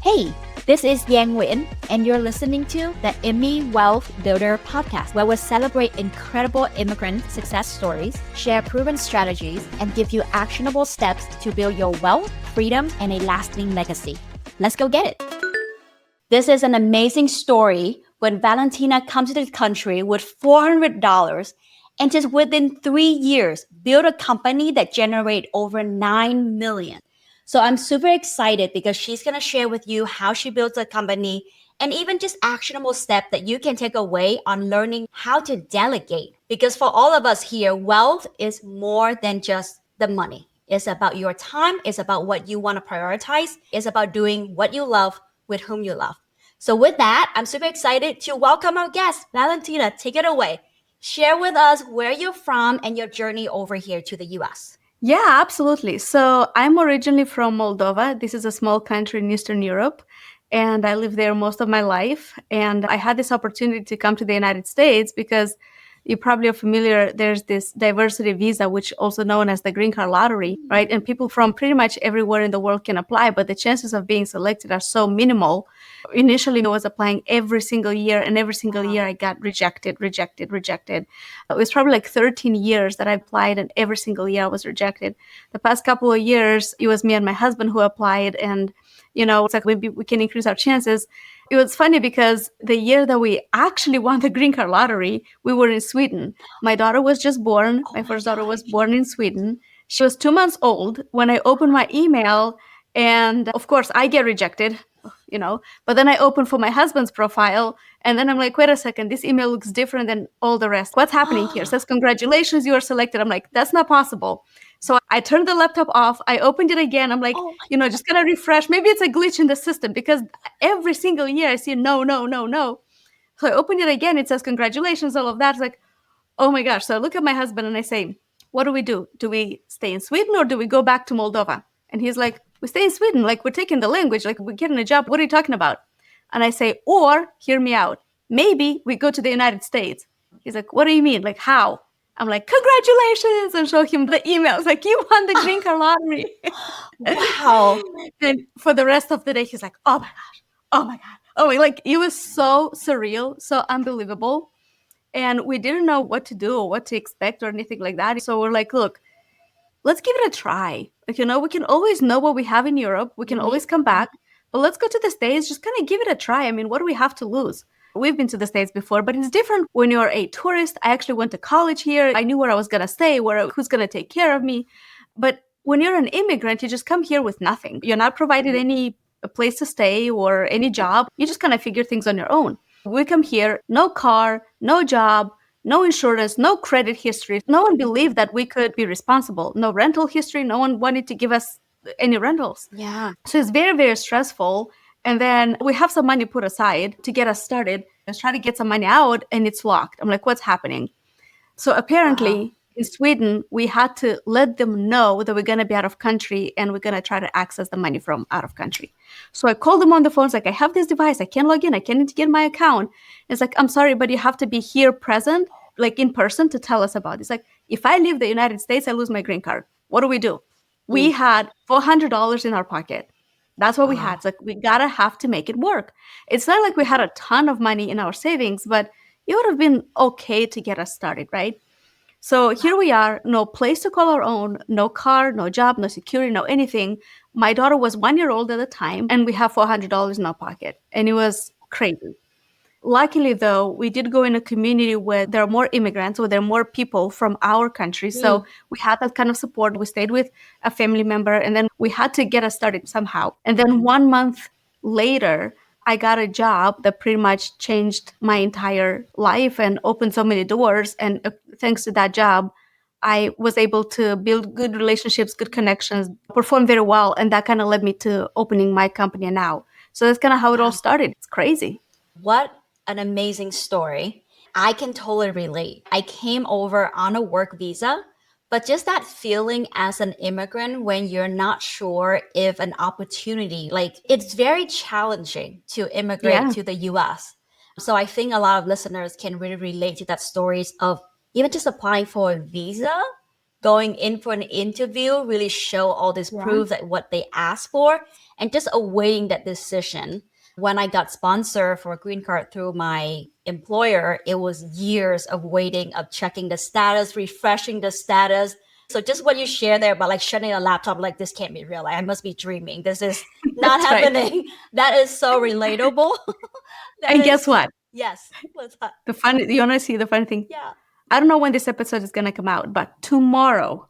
Hey, this is Giang Nguyen, and you're listening to the Immi Wealth Builder podcast, where we celebrate incredible immigrant success stories, share proven strategies, and give you actionable steps to build your wealth, freedom, and a lasting legacy. Let's go get it. This is an amazing story when Valentina comes to the country with $400 and just within 3 years built a company that generated over $9 million. So I'm super excited because she's going to share with you how she builds a company and even just actionable steps that you can take away on learning how to delegate. Because for all of us here, wealth is more than just the money. It's about your time. It's about what you want to prioritize. It's about doing what you love with whom you love. So with that, I'm super excited to welcome our guest, Valentina. Take it away. Share with us where you're from and your journey over here to the US. Yeah, absolutely. So I'm originally from Moldova. This is a small country in Eastern Europe, and I lived there most of my life. And I had this opportunity to come to the United States because you probably are familiar, there's this diversity visa, which also known as the green card lottery, right? And people from pretty much everywhere in the world can apply, but the chances of being selected are so minimal. Initially, I was applying every single year, and every single year I got rejected. It was probably like 13 years that I applied, and every single year I was rejected. The past couple of years, it was me and my husband who applied, and it's like maybe we can increase our chances. It was funny because the year that we actually won the green card lottery, we were in Sweden. My daughter was just born. My first daughter was born in Sweden. She was 2 months old when I opened my email, and of course I get rejected, but then I opened for my husband's profile, and then I'm like, wait a second, this email looks different than all the rest. What's happening here? It says, congratulations, you are selected. I'm like, that's not possible. So I turned the laptop off. I opened it again. I'm like, just gonna refresh. Maybe it's a glitch in the system because every single year I see no, no, no, no. So I opened it again. It says, congratulations, all of that. It's like, oh my gosh. So I look at my husband and I say, what do? Do we stay in Sweden or do we go back to Moldova? And he's like, we stay in Sweden. Like, we're taking the language. Like, we're getting a job. What are you talking about? And I say, or hear me out. Maybe we go to the United States. He's like, what do you mean? Like, how? I'm like, congratulations, and show him the emails. Like, you won the green card lottery. Wow. And for the rest of the day, he's like, oh my gosh, oh my God. Oh, like, it was so surreal, so unbelievable. And we didn't know what to do or what to expect or anything like that. So we're like, look, let's give it a try. Like, we can always know what we have in Europe. We can always come back, but let's go to the States, just kind of give it a try. I mean, what do we have to lose? We've been to the States before, but it's different when you're a tourist. I actually went to college here. I knew where I was going to stay, who's going to take care of me. But when you're an immigrant, you just come here with nothing. You're not provided any place to stay or any job. You just kind of figure things on your own. We come here, no car, no job, no insurance, no credit history. No one believed that we could be responsible. No rental history. No one wanted to give us any rentals. Yeah. So it's very, very stressful. And then we have some money put aside to get us started. Let's try to get some money out, and it's locked. I'm like, what's happening? So apparently in Sweden, we had to let them know that we're going to be out of country and we're going to try to access the money from out of country. So I called them on the phone. It's like, I have this device. I can't log in. I can't get my account. It's like, I'm sorry, but you have to be here present, like in person, to tell us about it. It's like, if I leave the United States, I lose my green card. What do? We had $400 in our pocket. That's what we had. It's like, we have to make it work. It's not like we had a ton of money in our savings, but it would have been okay to get us started, right? So here we are, no place to call our own, no car, no job, no security, no anything. My daughter was 1 year old at the time, and we have $400 in our pocket. And it was crazy. Luckily, though, we did go in a community where there are more immigrants, or there are more people from our country. So we had that kind of support. We stayed with a family member, and then we had to get us started somehow. And then 1 month later, I got a job that pretty much changed my entire life and opened so many doors. And thanks to that job, I was able to build good relationships, good connections, perform very well. And that kind of led me to opening my company now. So that's kind of how it all started. It's crazy. What an amazing story. I can totally relate. I came over on a work visa, but just that feeling as an immigrant when you're not sure if an opportunity, like it's very challenging to immigrate to the US. So I think a lot of listeners can really relate to that stories of even just applying for a visa, going in for an interview, really show all this proof that what they asked for, and just awaiting that decision. When I got sponsored for a green card through my employer, it was years of waiting, of checking the status, refreshing the status. So just what you share there about like shutting a laptop, like this can't be real. Like, I must be dreaming. This is not happening. Right. That is so relatable. Guess what? Yes. What's that? You want to see the funny thing? Yeah. I don't know when this episode is going to come out, but tomorrow,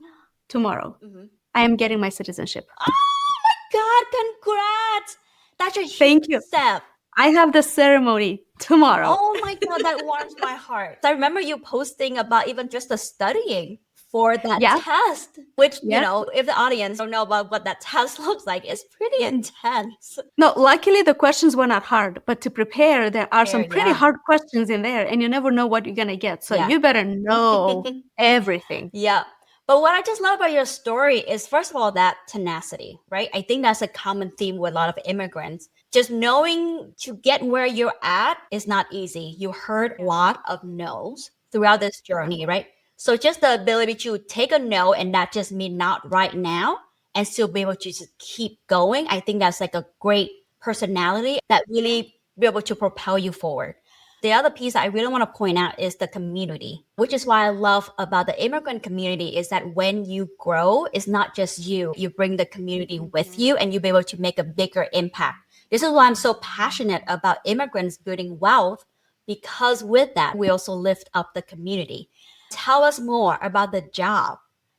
I am getting my citizenship. Oh my God, congrats. That's a huge Thank you. step. I have the ceremony tomorrow. Oh my God, that warms my heart. I remember you posting about even just the studying for that test, which, you know, if the audience don't know about what that test looks like, it's pretty intense. No, luckily the questions were not hard, but to prepare, there are some pretty hard questions in there and you never know what you're going to get. So you better know everything. Yeah. But what I just love about your story is, first of all, that tenacity, right? I think that's a common theme with a lot of immigrants. Just knowing to get where you're at is not easy. You heard a lot of no's throughout this journey, right? So just the ability to take a no and that just mean not right now and still be able to just keep going. I think that's like a great personality that really be able to propel you forward. The other piece I really want to point out is the community, which is why I love about the immigrant community is that when you grow, it's not just you. You bring the community with you and you'll be able to make a bigger impact. This is why I'm so passionate about immigrants building wealth, because with that, we also lift up the community. Tell us more about the job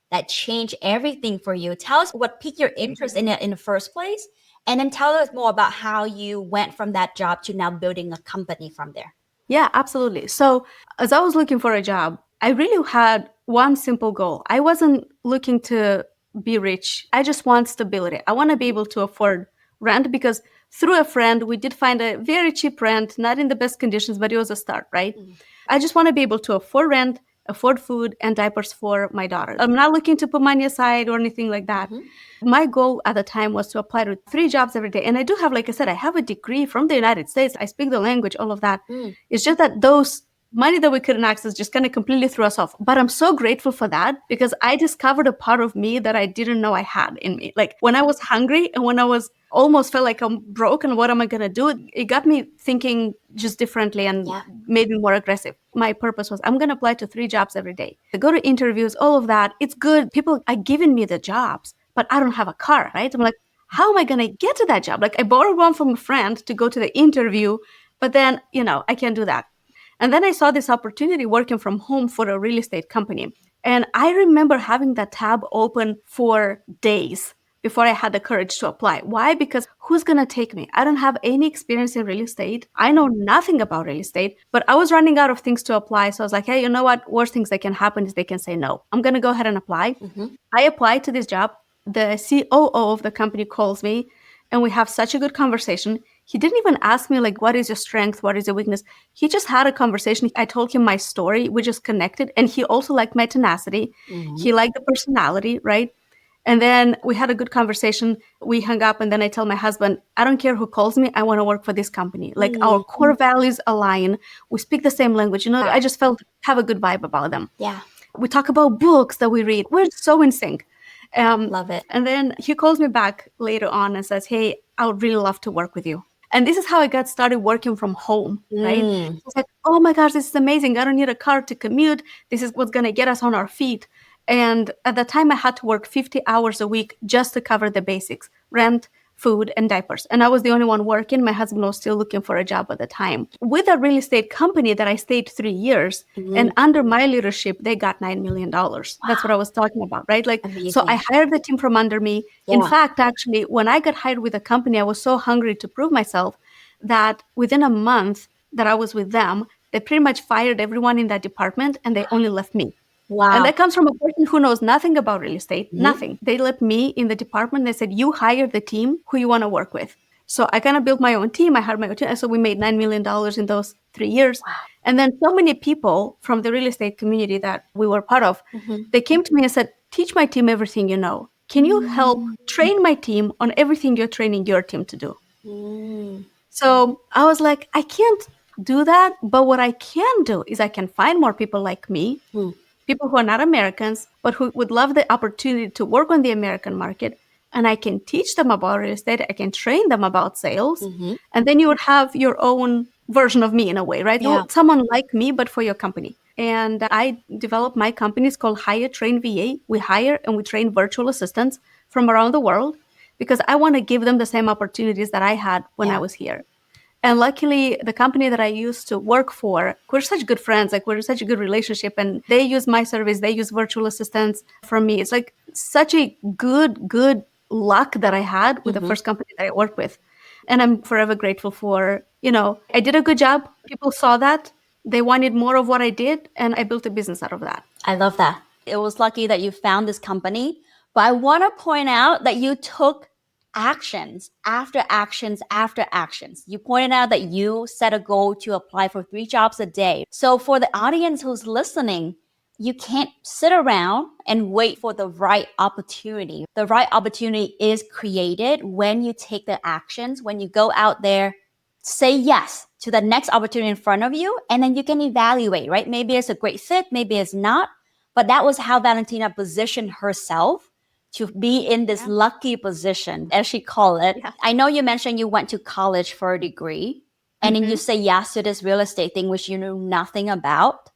that changed everything for you. Tell us what piqued your interest in it in the first place. And then tell us more about how you went from that job to now building a company from there. Yeah, absolutely. So as I was looking for a job, I really had one simple goal. I wasn't looking to be rich. I just want stability. I want to be able to afford rent because through a friend, we did find a very cheap rent, not in the best conditions, but it was a start, right? I just want to be able to afford rent, afford food and diapers for my daughter. I'm not looking to put money aside or anything like that. My goal at the time was to apply to 3 jobs every day. And I do have, like I said, I have a degree from the United States. I speak the language, all of that. It's just that those money that we couldn't access just kind of completely threw us off. But I'm so grateful for that because I discovered a part of me that I didn't know I had in me. Like when I was hungry and when I was almost felt like I'm broke and what am I going to do? It got me thinking just differently and made me more aggressive. My purpose was I'm going to apply to 3 jobs every day. I go to interviews, all of that. It's good. People are giving me the jobs, but I don't have a car, right? I'm like, how am I going to get to that job? Like I borrowed one from a friend to go to the interview, but then, I can't do that. And then I saw this opportunity working from home for a real estate company. And I remember having that tab open for days before I had the courage to apply. Why? Because who's going to take me? I don't have any experience in real estate. I know nothing about real estate, but I was running out of things to apply. So I was like, hey, you know what? Worst things that can happen is they can say no. I'm going to go ahead and apply. I applied to this job. The COO of the company calls me and we have such a good conversation. He didn't even ask me like, what is your strength? What is your weakness? He just had a conversation. I told him my story. We just connected. And he also liked my tenacity. He liked the personality, right? And then we had a good conversation. We hung up and then I tell my husband, I don't care who calls me. I want to work for this company. Like our core values align. We speak the same language. I just have a good vibe about them. Yeah. We talk about books that we read. We're so in sync. Love it. And then he calls me back later on and says, hey, I would really love to work with you. And this is how I got started working from home, right? It's like, oh my gosh, this is amazing. I don't need a car to commute. This is what's going to get us on our feet. And at the time I had to work 50 hours a week just to cover the basics, rent, food, and diapers. And I was the only one working. My husband was still looking for a job at the time. With a real estate company that I stayed 3 years, and under my leadership, they got $9 million. That's what I was talking about, right? Like, so I hired the team from under me. In fact, actually, when I got hired with a company, I was so hungry to prove myself that within a month that I was with them, they pretty much fired everyone in that department and they only left me. Wow. And that comes from a person who knows nothing about real estate, nothing. They left me in the department. They said, you hire the team who you want to work with. So I kind of built my own team. I hired my own team. And so we made $9 million in those 3 years. Wow. And then so many people from the real estate community that we were part of, they came to me and said, teach my team everything you know. Can you help train my team on everything you're training your team to do? So I was like, I can't do that. But what I can do is I can find more people like me people who are not Americans, but who would love the opportunity to work on the American market. And I can teach them about real estate. I can train them about sales. And then you would have your own version of me in a way, right? Yeah. Someone like me, but for your company. And I developed my company. It's called HireTrain VA. We hire and we train virtual assistants from around the world because I want to give them the same opportunities that I had when I was here. And luckily, the company that I used to work for, we're such good friends, like we're such a good relationship, and they use my service, they use virtual assistants from me. It's like such a good luck that I had with the first company that I worked with. And I'm forever grateful for, I did a good job. People saw that. They wanted more of what I did, and I built a business out of that. I love that. It was lucky that you found this company, but I want to point out that you took actions after actions after actions. You pointed out that you set a goal to apply for 3 jobs a day. So for the audience who's listening, you can't sit around and wait for the right opportunity. The right opportunity is created when you take the actions, when you go out there, say yes to the next opportunity in front of you, and then you can evaluate, right? Maybe it's a great fit, maybe it's not. But that was how Valentina positioned herself to be in this lucky position, as she called it. Yeah. I know you mentioned you went to college for a degree, and then you say yes to this real estate thing, which you knew nothing about.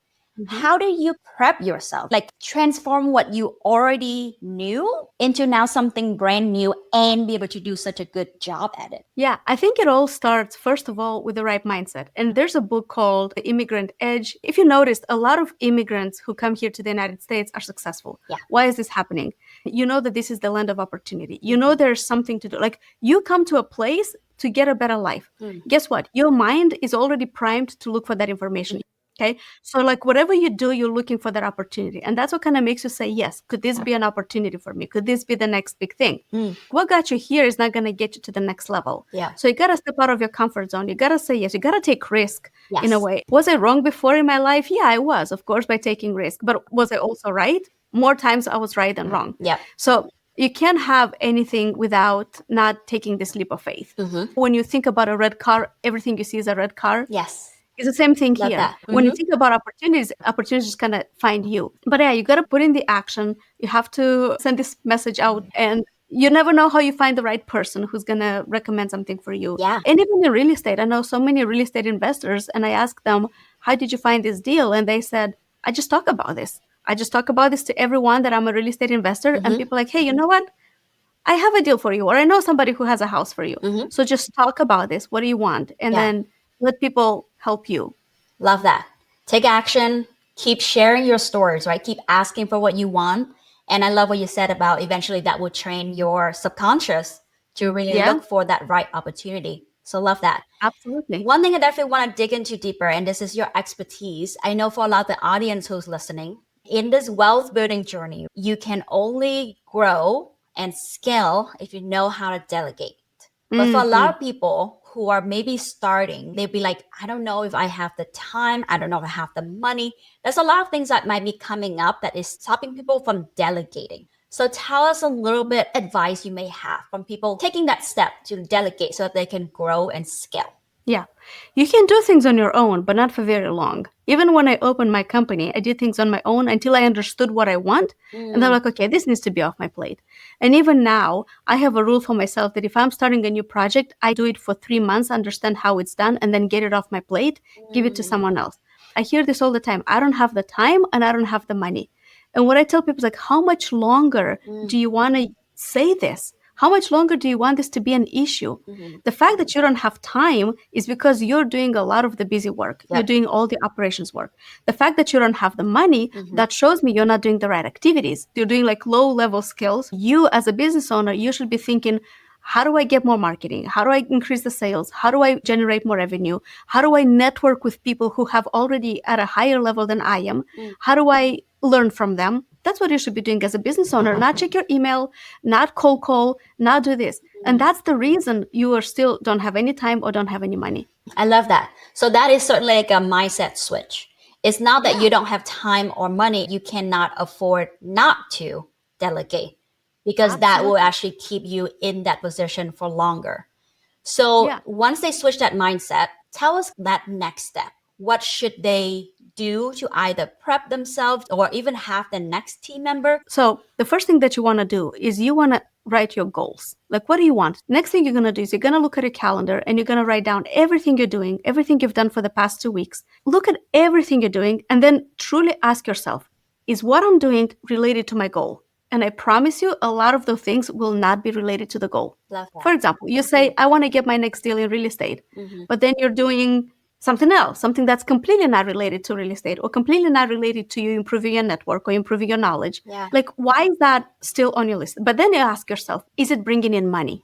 How do you prep yourself? Like transform what you already knew into now something brand new and be able to do such a good job at it? Yeah, I think it all starts, first of all, with the right mindset. And there's a book called The Immigrant Edge. If you noticed, a lot of immigrants who come here to the United States are successful. Yeah. Why is this happening? You know that this is the land of opportunity. You know there's something to do. Like you come to a place to get a better life. Guess what? Your mind is already primed to look for that information. Okay. So like whatever you do, you're looking for that opportunity. And that's what kind of makes you say, yes, could this be an opportunity for me? Could this be the next big thing? What got you here is not going to get you to the next level. Yeah. So you got to step out of your comfort zone. You got to say yes. You got to take risk Yes. in a way. Was I wrong before in my life? Yeah, I was, of course, by taking risk. But was I also right? More times I was right than wrong. Yeah. So you can't have anything without not taking this leap of faith. When you think about a red car, everything you see is a red car. Yes. It's the same thing Love here. that. When you think about opportunities just kind of find you. But yeah, you got to put in the action. You have to send this message out. And you never know how you find the right person who's going to recommend something for you. Yeah. And even in real estate, I know so many real estate investors, and I asked them, how did you find this deal? And they said, I just talk about this. I just talk about this to everyone that I'm a real estate investor. And people are like, hey, you know what? I have a deal for you, or I know somebody who has a house for you. So just talk about this. What do you want? And then let people help you. Love that. Take action. Keep sharing your stories, right? Keep asking for what you want. And I love what you said about eventually that will train your subconscious to really look for that right opportunity. So love that. Absolutely. One thing I definitely want to dig into deeper, and this is your expertise. I know for a lot of the audience who's listening, in this wealth building journey, you can only grow and scale if you know how to delegate. But for a lot of people who are maybe starting, they'd be like, I don't know if I have the time. I don't know if I have the money. There's a lot of things that might be coming up that is stopping people from delegating. So tell us a little bit advice you may have from people taking that step to delegate so that they can grow and scale. Yeah. You can do things on your own, but not for very long. Even when I opened my company, I did things on my own until I understood what I want. And I'm like, okay, this needs to be off my plate. And even now, I have a rule for myself that if I'm starting a new project, I do it for 3 months, understand how it's done, and then get it off my plate, give it to someone else. I hear this all the time. I don't have the time and I don't have the money. And what I tell people is like, how much longer do you want to say this? How much longer do you want this to be an issue? The fact that you don't have time is because you're doing a lot of the busy work. You're doing all the operations work. The fact that you don't have the money, that shows me you're not doing the right activities. You're doing like low level skills. You as a business owner, you should be thinking, how do I get more marketing? How do I increase the sales? How do I generate more revenue? How do I network with people who have already at a higher level than I am? How do I learn from them? That's what you should be doing as a business owner, not check your email, not cold call, not do this. And that's the reason you are still don't have any time or don't have any money. I love that. So that is certainly like a mindset switch. It's not that you don't have time or money. You cannot afford not to delegate because that will actually keep you in that position for longer. So once they switch that mindset, tell us that next step. What should they do to either prep themselves or even have the next team member? So the first thing that you want to do is you want to write your goals. Like, what do you want? Next thing you're going to do is you're going to look at your calendar and you're going to write down everything you're doing, everything you've done for the past 2 weeks. Look at everything you're doing and then truly ask yourself, is what I'm doing related to my goal? And I promise you, a lot of those things will not be related to the goal. Love that. For example, you say, I want to get my next deal in real estate, but then you're doing something else, something that's completely not related to real estate or completely not related to you improving your network or improving your knowledge. Yeah. Like, why is that still on your list? But then you ask yourself, is it bringing in money?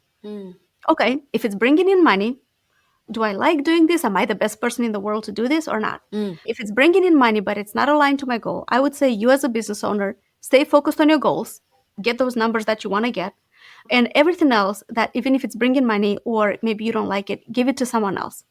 Okay, if it's bringing in money, do I like doing this? Am I the best person in the world to do this or not? If it's bringing in money, but it's not aligned to my goal, I would say you as a business owner, stay focused on your goals, get those numbers that you want to get, and everything else that even if it's bringing money or maybe you don't like it, give it to someone else.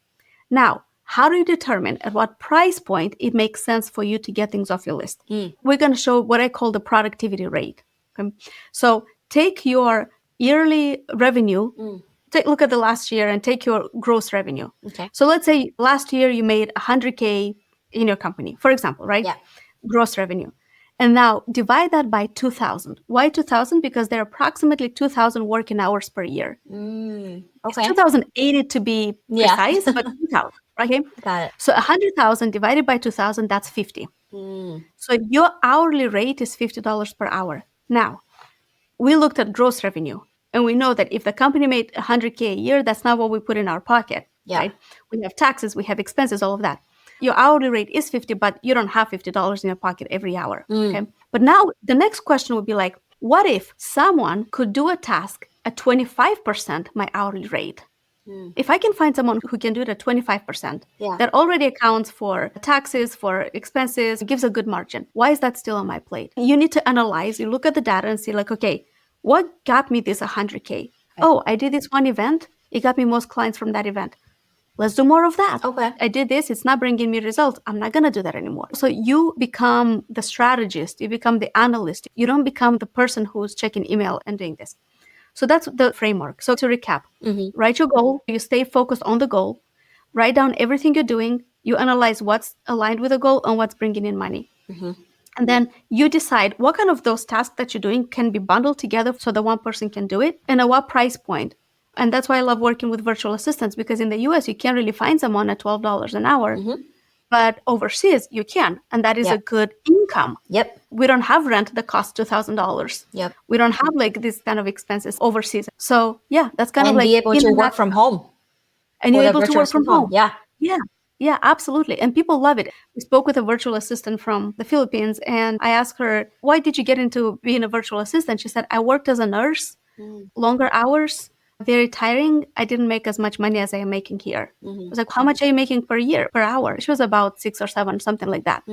Now, how do you determine at what price point it makes sense for you to get things off your list? We're going to show what I call the productivity rate. Okay? So take your yearly revenue, take a look at the last year and take your gross revenue. Okay. So let's say last year you made 100K in your company, for example, right? Yeah. Gross revenue. And now divide that by 2,000. Why 2,000? Because there are approximately 2,000 working hours per year. Okay. It's 2,080 to be precise, but 2,000. Okay. Got it. So 100,000 divided by 2,000, that's 50. So your hourly rate is $50 per hour. Now, we looked at gross revenue, and we know that if the company made 100K a year, that's not what we put in our pocket. Yeah. Right? We have taxes, we have expenses, all of that. Your hourly rate is 50, but you don't have $50 in your pocket every hour. Okay. But now the next question would be like, what if someone could do a task at 25% my hourly rate? If I can find someone who can do it at 25%, that already accounts for taxes, for expenses, gives a good margin. Why is that still on my plate? You need to analyze, you look at the data and see like, okay, what got me this 100K? Oh, I did this one event. It got me most clients from that event. Let's do more of that. Okay. I did this. It's not bringing me results. I'm not going to do that anymore. So you become the strategist. You become the analyst. You don't become the person who's checking email and doing this. So that's the framework. So to recap, write your goal. You stay focused on the goal. Write down everything you're doing. You analyze what's aligned with the goal and what's bringing in money. And then you decide what kind of those tasks that you're doing can be bundled together so that one person can do it and at what price point. And that's why I love working with virtual assistants, because in the US, you can't really find someone at $12 an hour. But overseas, you can. And that is a good income. Yep. We don't have rent that costs $2,000. Yep. We don't have like this kind of expenses overseas. So yeah, that's kind of like be able to work from home. And you're Or the able to virtual work from assistant. home. Yeah. Yeah. Yeah, absolutely. And people love it. We spoke with a virtual assistant from the Philippines, and I asked her, why did you get into being a virtual assistant? She said, I worked as a nurse, longer hours, very tiring. I didn't make as much money as I am making here. I was like, how much are you making per year, per hour? She was about 6 or 7, something like that.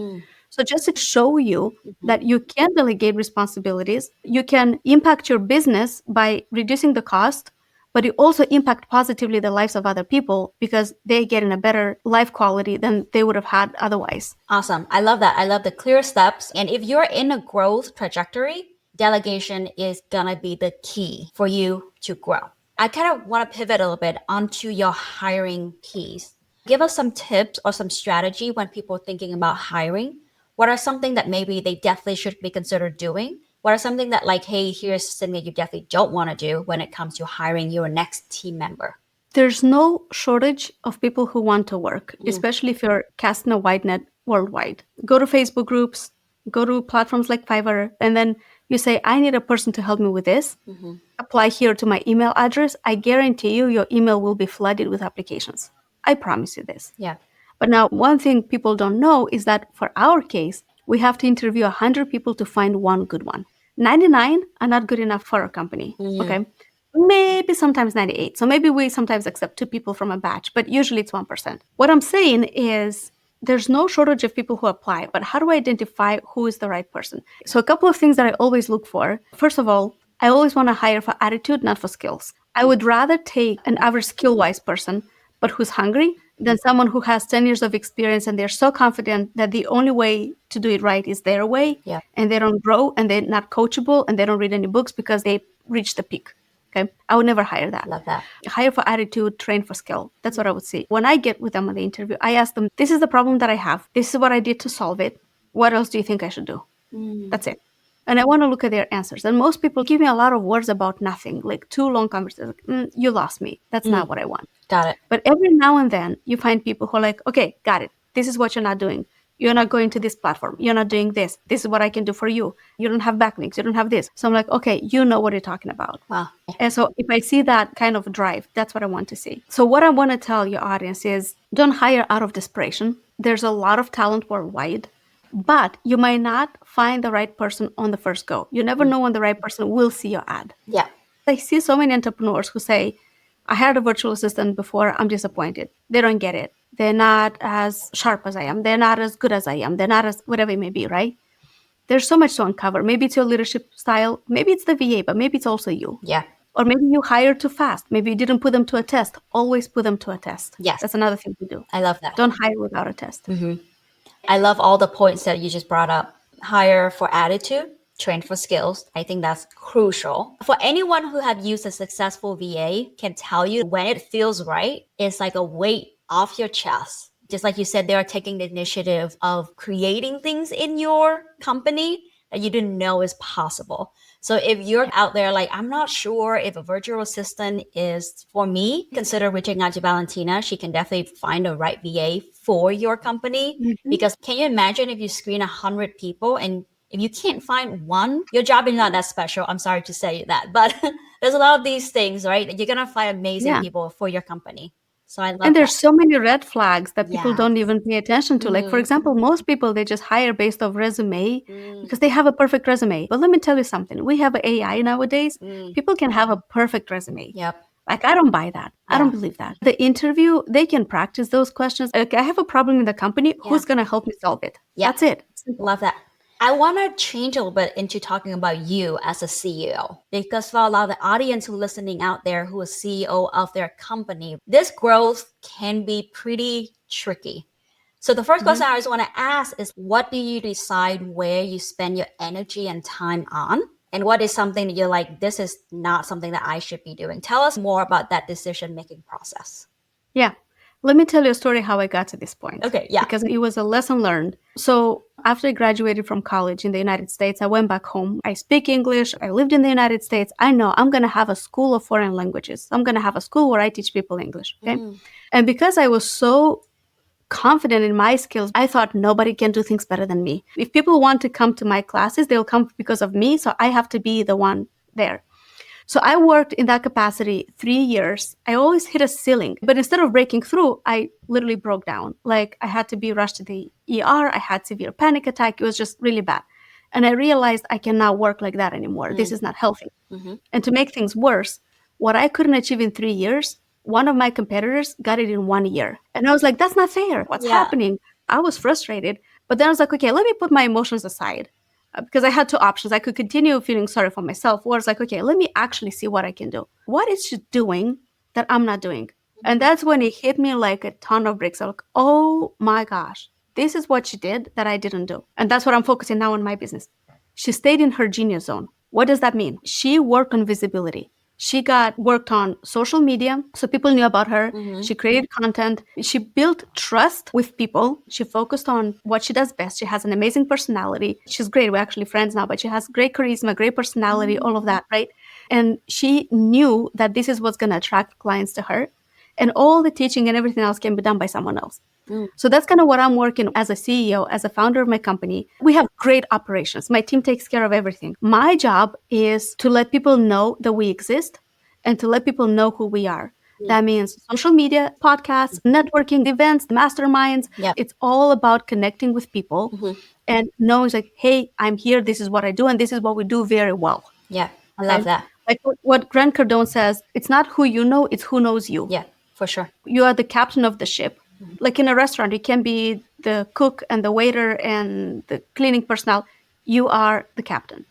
So just to show you that you can delegate responsibilities, you can impact your business by reducing the cost, but you also impact positively the lives of other people because they get in a better life quality than they would have had otherwise. Awesome. I love that. I love the clear steps. And if you're in a growth trajectory, delegation is going to be the key for you to grow. I kind of want to pivot a little bit onto your hiring piece. Give us some tips or some strategy when people are thinking about hiring. What are something that maybe they definitely should be considered doing? What are something that like, hey, here's something that you definitely don't want to do when it comes to hiring your next team member? There's no shortage of people who want to work, especially if you're casting a wide net worldwide. Go to Facebook groups, go to platforms like Fiverr, and then you say, I need a person to help me with this. Apply here to my email address. I guarantee you your email will be flooded with applications. I promise you this. Yeah. But now one thing people don't know is that for our case, we have to interview 100 people to find one good one. 99 are not good enough for our company. Okay. Maybe sometimes 98. So maybe we sometimes accept 2 people from a batch, but usually it's 1%. What I'm saying is there's no shortage of people who apply, but how do I identify who is the right person? So a couple of things that I always look for. First of all, I always want to hire for attitude, not for skills. I would rather take an average skill-wise person, but who's hungry, than someone who has 10 years of experience and they're so confident that the only way to do it right is their way. Yeah. And they don't grow and they're not coachable and they don't read any books because they reached the peak. Okay. I would never hire that. Love that. Hire for attitude, train for skill. That's what I would say. When I get with them on the interview, I ask them, this is the problem that I have. This is what I did to solve it. What else do you think I should do? That's it. And I want to look at their answers. And most people give me a lot of words about nothing, like 2 long conversations. Like, you lost me. That's not what I want. Got it. But every now and then you find people who are like, okay, got it. This is what you're not doing. You're not going to this platform. You're not doing this. This is what I can do for you. You don't have backlinks. You don't have this. So I'm like, okay, you know what you're talking about. Wow. And so if I see that kind of drive, that's what I want to see. So what I want to tell your audience is don't hire out of desperation. There's a lot of talent worldwide, but you might not find the right person on the first go. You never know when the right person will see your ad. Yeah. I see so many entrepreneurs who say, I hired a virtual assistant before, I'm disappointed. They don't get it. They're not as sharp as I am. They're not as good as I am. They're not as whatever it may be, right? There's so much to uncover. Maybe it's your leadership style. Maybe it's the VA, but maybe it's also you. Yeah. Or maybe you hired too fast. Maybe you didn't put them to a test. Always put them to a test. Yes. That's another thing to do. I love that. Don't hire without a test. I love all the points that you just brought up. Hire for attitude, train for skills. I think that's crucial. For anyone who have used a successful VA can tell you when it feels right, it's like a weight off your chest. Just like you said, they are taking the initiative of creating things in your company that you didn't know is possible. So if you're out there like, I'm not sure if a virtual assistant is for me, consider reaching out to Valentina. She can definitely find the right VA for your company. Because can you imagine if you screen 100 people and if you can't find one, your job is not that special. I'm sorry to say that, but there's a lot of these things, right? You're going to find amazing people for your company. So I love And there's that. so many red flags that people Yeah. don't even pay attention to. Like, for example, most people, they just hire based off resume because they have a perfect resume. But let me tell you something. We have AI nowadays. People can have a perfect resume. Yep. Like, I don't buy that. I don't believe that. The interview, they can practice those questions. Like, I have a problem in the company. Who's going to help me solve it? Yeah. That's it. Love that. I want to change a little bit into talking about you as a CEO, because for a lot of the audience who listening out there who is CEO of their company, this growth can be pretty tricky. So the first question I always want to ask is, what do you decide where you spend your energy and time on? And what is something that you're like, this is not something that I should be doing? Tell us more about that decision-making process. Yeah. Let me tell you a story how I got to this point. Okay, yeah. Because it was a lesson learned. So after I graduated from college in the United States, I went back home. I speak English. I lived in the United States. I know I'm going to have a school of foreign languages. I'm going to have a school where I teach people English. Okay. And because I was so confident in my skills, I thought nobody can do things better than me. If people want to come to my classes, they'll come because of me. So I have to be the one there. So I worked in that capacity 3 years. I always hit a ceiling, but instead of breaking through, I literally broke down. Like, I had to be rushed to the ER. I had severe panic attack. It was just really bad. And I realized I cannot work like that anymore. This is not healthy. And to make things worse, what I couldn't achieve in 3 years, one of my competitors got it in 1 year. And I was like, that's not fair. What's happening? I was frustrated. But then I was like, okay, let me put my emotions aside. Because I had 2 options. I could continue feeling sorry for myself, or it's like, okay, let me actually see what I can do. What is she doing that I'm not doing? And that's when it hit me like a ton of bricks. I was like, oh my gosh, this is what she did that I didn't do. And that's what I'm focusing now on my business. She stayed in her genius zone. What does that mean? She worked on visibility. She worked on social media, so people knew about her. She created content. She built trust with people. She focused on what she does best. She has an amazing personality. She's great. We're actually friends now, but she has great charisma, great personality, all of that, right? And she knew that this is what's going to attract clients to her. And all the teaching and everything else can be done by someone else. So that's kind of what I'm working as a CEO, as a founder of my company. We have great operations. My team takes care of everything. My job is to let people know that we exist and to let people know who we are. That means social media, podcasts, networking, events, masterminds. It's all about connecting with people and knowing like, hey, I'm here. This is what I do. And this is what we do very well. Yeah, I love that. Like what Grant Cardone says, it's not who you know, it's who knows you. Yeah, for sure. You are the captain of the ship. Like in a restaurant, you can be the cook and the waiter and the cleaning personnel. You are the captain.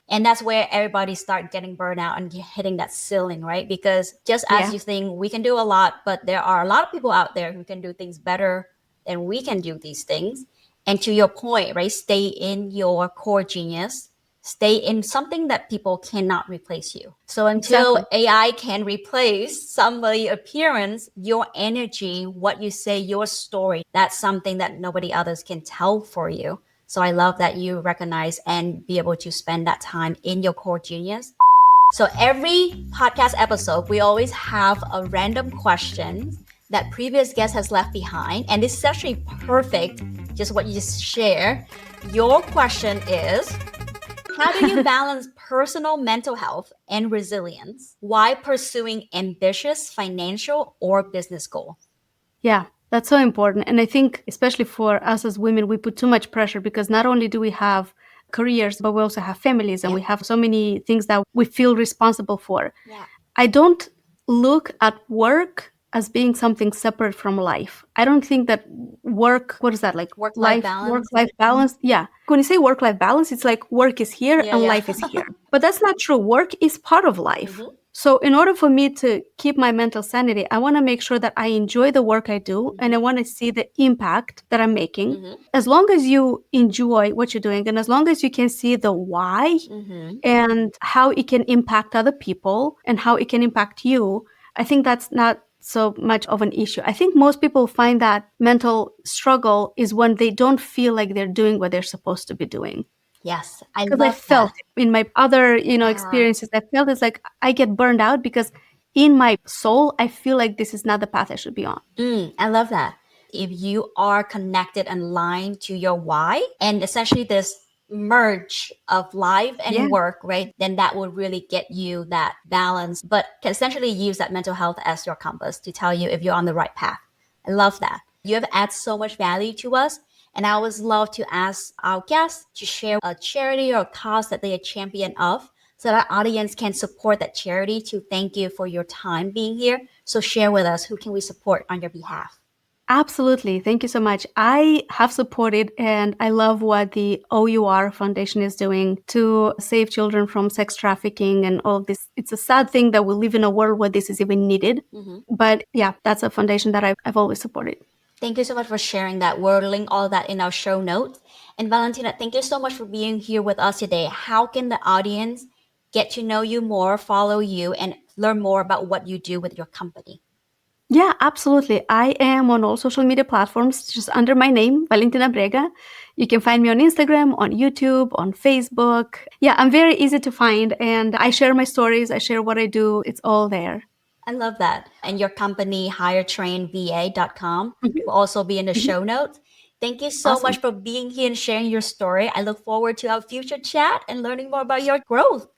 And that's where everybody start getting burned out and hitting that ceiling, right? Because just as you think we can do a lot, but there are a lot of people out there who can do things better than we can do these things. And to your point, right? Stay in your core genius. stay in something that people cannot replace you. So until Exactly. AI can replace somebody's appearance, your energy, what you say, your story, that's something that nobody others can tell for you. So I love that you recognize and be able to spend that time in your core genius. So every podcast episode, we always have a random question that previous guest has left behind. And this is actually perfect, just what you just share. Your question is, how do you balance personal mental health and resilience while pursuing ambitious financial or business goal? Yeah, that's so important. And I think, especially for us as women, we put too much pressure because not only do we have careers, but we also have families and we have so many things that we feel responsible for. Yeah. I don't look at work as being something separate from life. I don't think that work, what is that like? Work-life balance? Work-life balance. Yeah. When you say work-life balance, it's like work is here and life is here. But that's not true. Work is part of life. So in order for me to keep my mental sanity, I want to make sure that I enjoy the work I do and I want to see the impact that I'm making. As long as you enjoy what you're doing and as long as you can see the why and how it can impact other people and how it can impact you, I think that's not so much of an issue. I think most people find that mental struggle is when they don't feel like they're doing what they're supposed to be doing. Yes, I Because I love felt that. it in my other, experiences. I felt it's like I get burned out because in my soul, I feel like this is not the path I should be on. I love that. If you are connected and aligned to your why and essentially this merge of life and work, right? Then that will really get you that balance, but can essentially use that mental health as your compass to tell you if you're on the right path. I love that. You have added so much value to us. And I always love to ask our guests to share a charity or a cause that they are champion of so that our audience can support that charity to thank you for your time being here. So share with us, who can we support on your behalf? Absolutely. Thank you so much. I have supported and I love what the OUR Foundation is doing to save children from sex trafficking and all of this. It's a sad thing that we live in a world where this is even needed. But yeah, that's a foundation that I've always supported. Thank you so much for sharing that. We'll link all that in our show notes. And Valentina, thank you so much for being here with us today. How can the audience get to know you more, follow you, and learn more about what you do with your company? Yeah, absolutely. I am on all social media platforms, just under my name, Valentina Brega. You can find me on Instagram, on YouTube, on Facebook. Yeah, I'm very easy to find and I share my stories. I share what I do. It's all there. I love that. And your company, HireTrainVA.com, will also be in the show notes. Thank you so much for being here and sharing your story. I look forward to our future chat and learning more about your growth.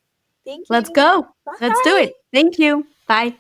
Thank you. Let's go. Let's do it. Thank you. Bye.